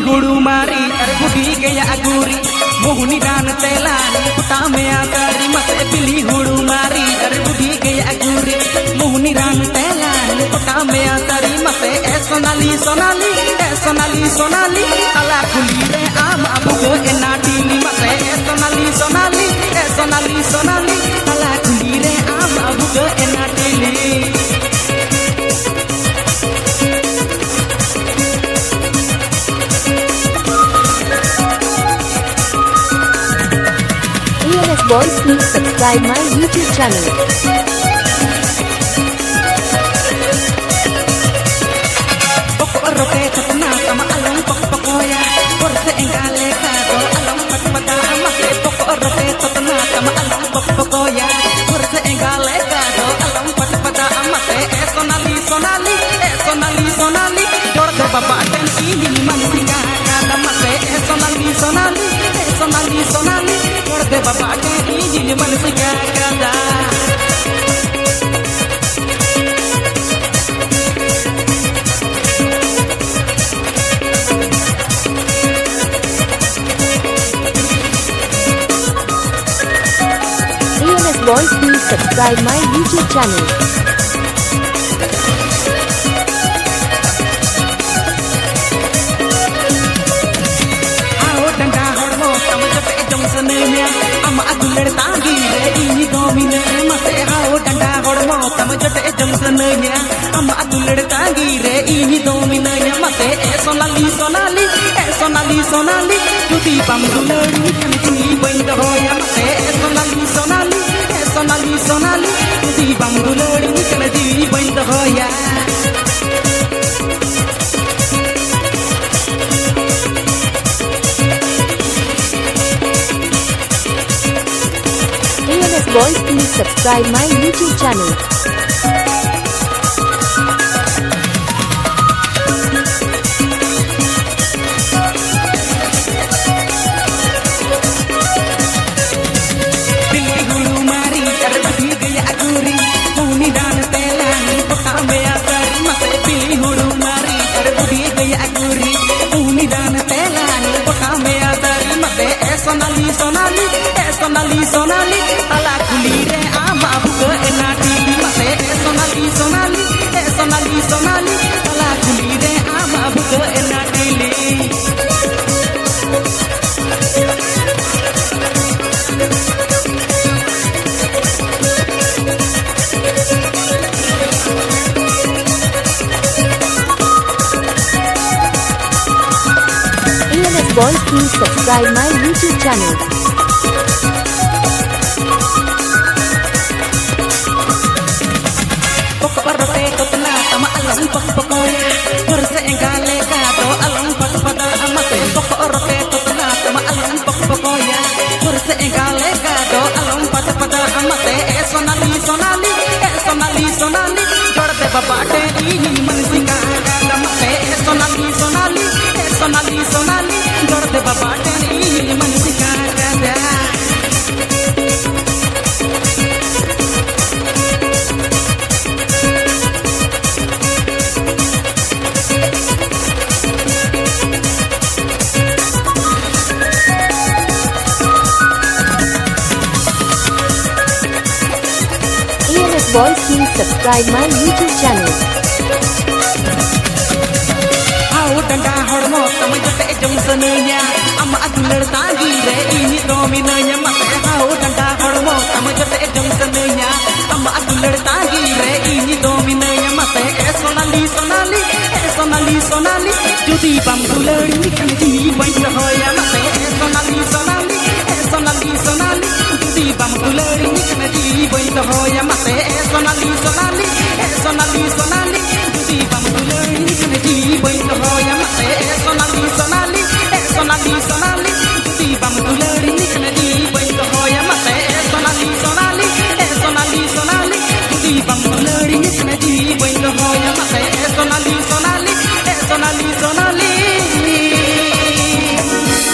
गुड़ू मारी अरे बुढ़ी गया अगूरी मोहनी दान तेलान पुटा में आतारी मते पिली गुड़ू मारी अरे बुढ़ी गया अगूरी मोहनी दान तेलान पुटा में आतारी मते ए सोनाली सोनाली ए सोनाली सोनाली अला खुली रे आम अबुगो ए नाटीली मते ए सोनाली सोनाली ए सोनाली सोनाली अला खुली रे आम अबुगो ए नाटीली Boys, please subscribe my YouTube channel. Roke katna tama along pakpakoya korse engale ka do along patpada amate roke katna tama along pakpakoya korse engale ka do along patpada amate sonali sonali sonali sonali jor de baba ten ini man singa ka mate sonali sonali sonali sonali jor de baba ten ini man singa ka Boys, please subscribe my YouTube channel. Ao danda hormo tamajate jongsanenya ama aduler tangi re ini gomine mate ao danda hormo tamajate jongsanenya ama aduler tangi re ini dominenya mate sonali sonali sonali sonali judi bam dulari kanti bain hoya mate sonali sonali sonali sonali judi bam dulari kanti bain hoya Boys, please subscribe my YouTube channel. Billy Guru Mari, Karabati Gaya Aguri, Muni Dan Telan, Potame Atari, Mate Billy Guru Mari, Karabati Gaya Aguri, Muni Dan Telan, Potame Atari, Mate Sonali Sonali, Sonali Sonali, Ala Kulire, Ama Buga Enati, Mate Sonali Sonali, Sonali Sonali, Ala Kulire, Ama Buga Enati. Boys, please subscribe my YouTube channel. Roke katna tama along pakpakoya korse engale ka do along patpada amate roke katna tama along pakpakoya korse engale ka do along patpada amate sonali sonali sonali sonali jor de baba te ini man singa ka mate sonali sonali sonali sonali jor de baba te ini man singa ka Boys, please subscribe my YouTube channel. Ao danda hormo tamajate jongsanenya ama aduler tangi re ini dominenya mate ao danda hormo tamajate jongsanenya ama aduler tangi re ini dominenya mate sonali sonali sonali sonali judi bam dulari kanti bain hoya mate sonali sonali sonali sonali judi bam dulari kanti bain hoya mate sonali sonali sonali sonali